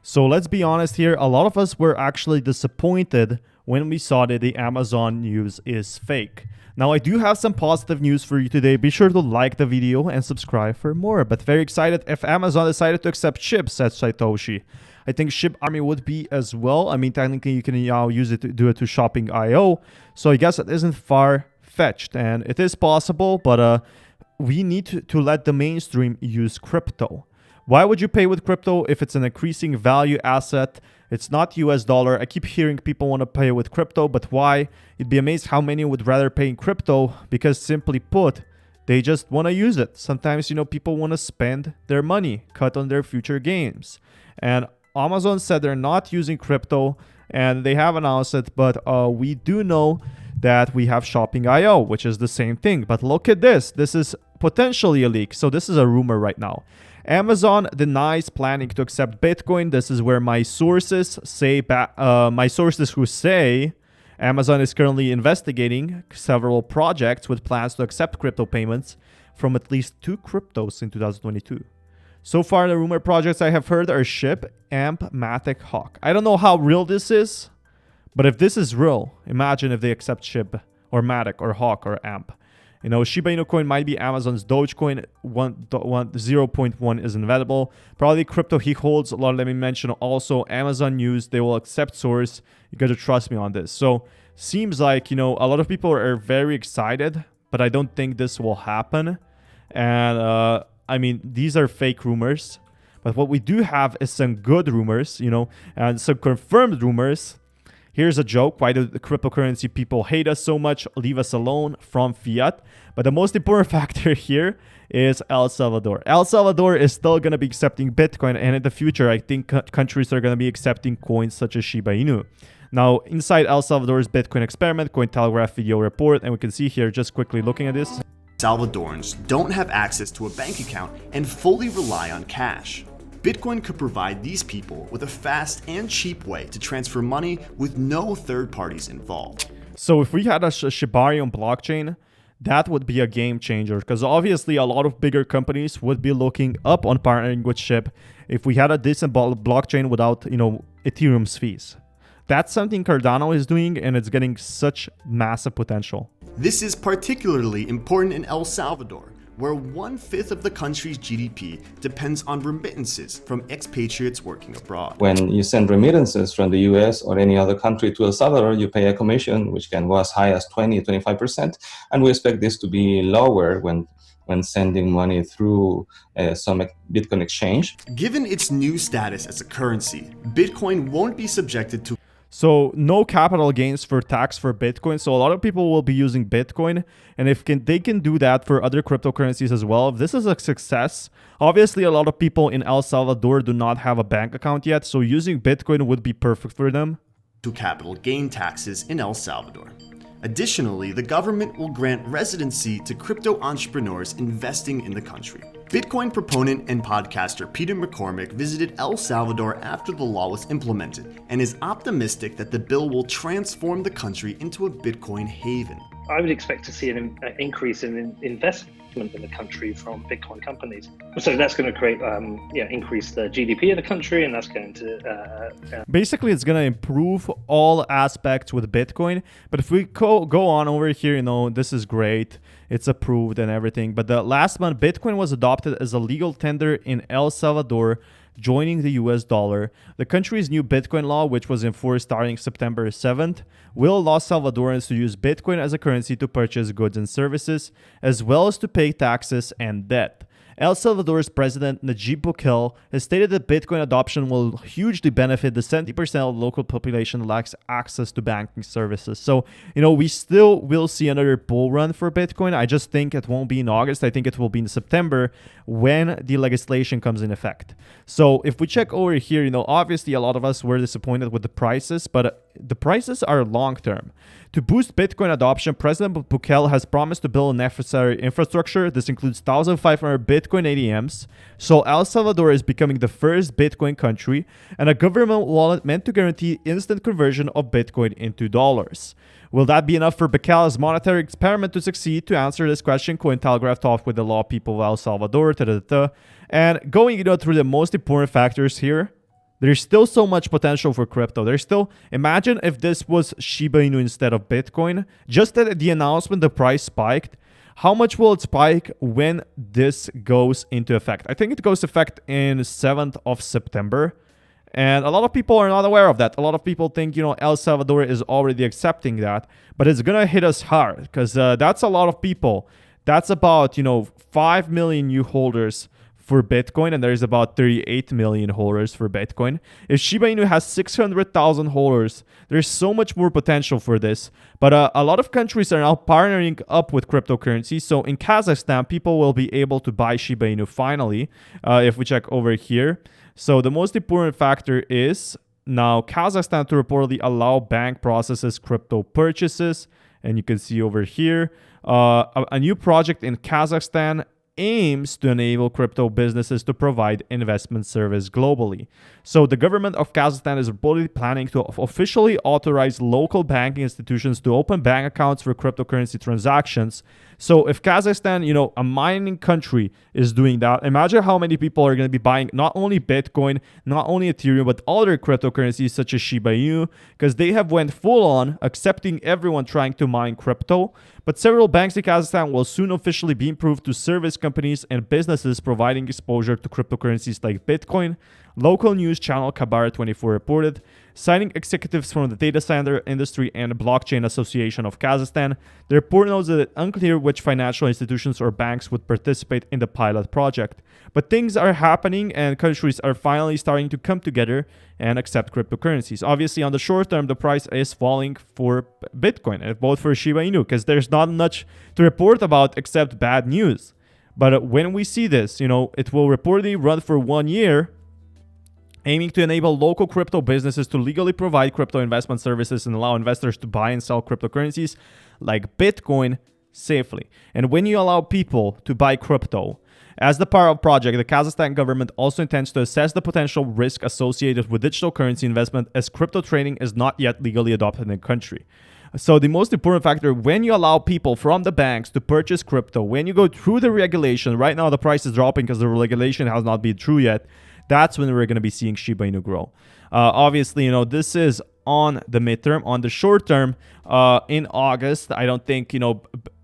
So let's be honest here, a lot of us were actually disappointed when we saw that the Amazon news is fake. Now I do have some positive news for you today. Be sure to like the video and subscribe for more. But very excited if Amazon decided to accept SHIB, said Satoshi. I think SHIB Army would be as well. I mean, technically you can now use it to do it to shopping IO. So I guess it isn't far-fetched and it is possible, but we need to let the mainstream use crypto. Why would you pay with crypto if it's an increasing value asset? It's not US dollar. I keep hearing people want to pay with crypto, but why? You'd be amazed how many would rather pay in crypto because simply put, they just want to use it. Sometimes, people want to spend their money, cut on their future gains. And Amazon said they're not using crypto and they have announced it, but we do know that we have shopping IO, which is the same thing. But look at this. This is potentially a leak. So this is a rumor right now. Amazon denies planning to accept Bitcoin. This is where my sources say, who say Amazon is currently investigating several projects with plans to accept crypto payments from at least 2 cryptos in 2022. So far, the rumor projects I have heard are SHIB, AMP, Matic, Hawk. I don't know how real this is, but if this is real, imagine if they accept SHIB or Matic or Hawk or AMP. Shiba Inu coin might be Amazon's Dogecoin. 0.1 is inevitable. Probably crypto he holds. Let me mention also Amazon news. They will accept source. You got to trust me on this. So seems like, a lot of people are very excited, but I don't think this will happen. And I mean, these are fake rumors. But what we do have is some good rumors, and some confirmed rumors. Here's a joke. Why do the cryptocurrency people hate us so much? Leave us alone from fiat. But the most important factor here is El Salvador. El Salvador is still going to be accepting Bitcoin. And in the future, I think countries are going to be accepting coins such as Shiba Inu. Now, inside El Salvador's Bitcoin experiment, Cointelegraph video report. And we can see here, just quickly looking at this. Salvadorans don't have access to a bank account and fully rely on cash. Bitcoin could provide these people with a fast and cheap way to transfer money with no third parties involved. So if we had a SHIB on blockchain, that would be a game changer because obviously a lot of bigger companies would be looking up on partnering with SHIB if we had a decent blockchain without, Ethereum's fees. That's something Cardano is doing and it's getting such massive potential. This is particularly important in El Salvador, where 1/5 of the country's GDP depends on remittances from expatriates working abroad. When you send remittances from the US or any other country to El Salvador, you pay a commission, which can go as high as 20-25%. And we expect this to be lower when sending money through some Bitcoin exchange. Given its new status as a currency, Bitcoin won't be subjected to So no capital gains for tax for Bitcoin. So a lot of people will be using Bitcoin. And if they can do that for other cryptocurrencies as well, if this is a success, obviously a lot of people in El Salvador do not have a bank account yet. So using Bitcoin would be perfect for them. To capital gain taxes in El Salvador. Additionally, the government will grant residency to crypto entrepreneurs investing in the country. Bitcoin proponent and podcaster Peter McCormick visited El Salvador after the law was implemented and is optimistic that the bill will transform the country into a Bitcoin haven. I would expect to see an increase in investment in the country from Bitcoin companies. So that's going to create, increase the GDP of the country, and that's going to... Basically, it's going to improve all aspects with Bitcoin. But if we go on over here, this is great. It's approved and everything. But the last month, Bitcoin was adopted as a legal tender in El Salvador, joining the US dollar. The country's new Bitcoin law, which was enforced starting September 7th, will allow Salvadorans to use Bitcoin as a currency to purchase goods and services, as well as to pay taxes and debt. El Salvador's president Nayib Bukele has stated that Bitcoin adoption will hugely benefit the 70% of the local population that lacks access to banking services. So, we still will see another bull run for Bitcoin. I just think it won't be in August. I think it will be in September when the legislation comes in effect. So if we check over here, obviously a lot of us were disappointed with the prices, but the prices are long-term. To boost Bitcoin adoption, President Bukele has promised to build necessary infrastructure. This includes 1,500 Bitcoin ATMs. So El Salvador is becoming the first Bitcoin country and a government wallet meant to guarantee instant conversion of Bitcoin into dollars. Will that be enough for Bukele's monetary experiment to succeed? To answer this question, Cointelegraph talked with the law people of El Salvador. And going through the most important factors here, There's still so much potential for crypto. There's still, imagine if this was Shiba Inu instead of Bitcoin. Just at the announcement, the price spiked. How much will it spike when this goes into effect? I think it goes effect in 7th of September. And a lot of people are not aware of that. A lot of people think, El Salvador is already accepting that. But it's going to hit us hard because that's a lot of people. That's about, 5 million new holders for Bitcoin, and there's about 38 million holders for Bitcoin. If Shiba Inu has 600,000 holders, there's so much more potential for this. But a lot of countries are now partnering up with cryptocurrencies. So in Kazakhstan, people will be able to buy Shiba Inu finally, if we check over here. So the most important factor is now Kazakhstan to reportedly allow bank processes crypto purchases. And you can see over here, a new project in Kazakhstan aims to enable crypto businesses to provide investment service globally. So the government of Kazakhstan is reportedly planning to officially authorize local banking institutions to open bank accounts for cryptocurrency transactions. So if Kazakhstan, a mining country, is doing that, imagine how many people are going to be buying not only Bitcoin, not only Ethereum, but other cryptocurrencies such as Shiba Inu, because they have went full on accepting everyone trying to mine crypto. But several banks in Kazakhstan will soon officially be approved to service companies and businesses providing exposure to cryptocurrencies like Bitcoin. Local news channel Kabar24 reported, citing executives from the data center industry and Blockchain Association of Kazakhstan. The report notes that it's unclear which financial institutions or banks would participate in the pilot project. But things are happening and countries are finally starting to come together and accept cryptocurrencies. Obviously, on the short term, the price is falling for Bitcoin and both for Shiba Inu because there's not much to report about except bad news. But when we see this, it will reportedly run for 1 year, aiming to enable local crypto businesses to legally provide crypto investment services and allow investors to buy and sell cryptocurrencies like Bitcoin safely. And when you allow people to buy crypto, as the part of the project, the Kazakhstan government also intends to assess the potential risk associated with digital currency investment as crypto trading is not yet legally adopted in the country. So the most important factor, when you allow people from the banks to purchase crypto, when you go through the regulation, right now the price is dropping because the regulation has not been true yet, that's when we're going to be seeing Shiba Inu grow. Obviously, this is on the midterm. On the short term, in August, I don't think,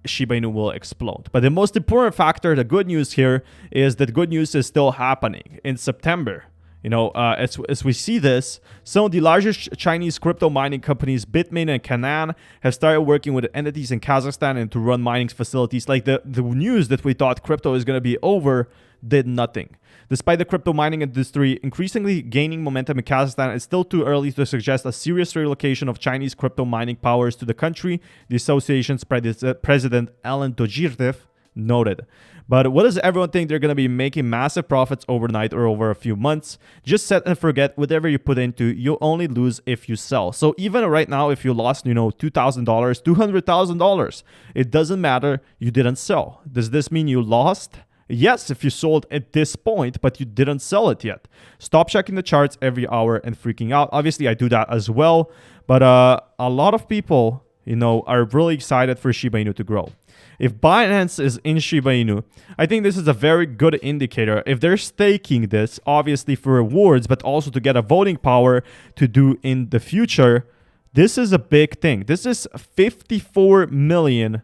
Shiba Inu will explode. But the most important factor, the good news here, is that good news is still happening in September. As we see this, some of the largest Chinese crypto mining companies, Bitmain and Canaan, have started working with entities in Kazakhstan and to run mining facilities. Like the news that we thought crypto is going to be over did nothing. Despite the crypto mining industry increasingly gaining momentum in Kazakhstan, it's still too early to suggest a serious relocation of Chinese crypto mining powers to the country, the association's president Alan Dojirdev noted. But what does everyone think? They're going to be making massive profits overnight or over a few months? Just set and forget, whatever you put into, you'll only lose if you sell. So even right now, if you lost, $2,000, $200,000, it doesn't matter, you didn't sell. Does this mean you lost? Yes, if you sold at this point, but you didn't sell it yet. Stop checking the charts every hour and freaking out. Obviously, I do that as well. But a lot of people, are really excited for Shiba Inu to grow. If Binance is in Shiba Inu, I think this is a very good indicator. If they're staking this, obviously for rewards, but also to get a voting power to do in the future, this is a big thing. This is 54 million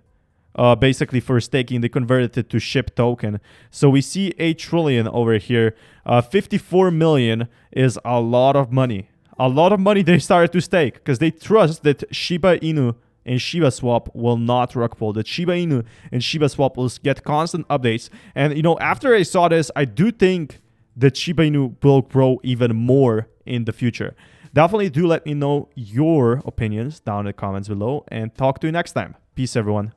basically for staking. They converted it to SHIB token. So we see 8 trillion over here. 54 million is a lot of money. A lot of money they started to stake because they trust that Shiba Inu and Shiba Swap will not rug pull. That Shiba Inu and Shiba Swap will get constant updates. And, after I saw this, I do think that Shiba Inu will grow even more in the future. Definitely do let me know your opinions down in the comments below and talk to you next time. Peace, everyone.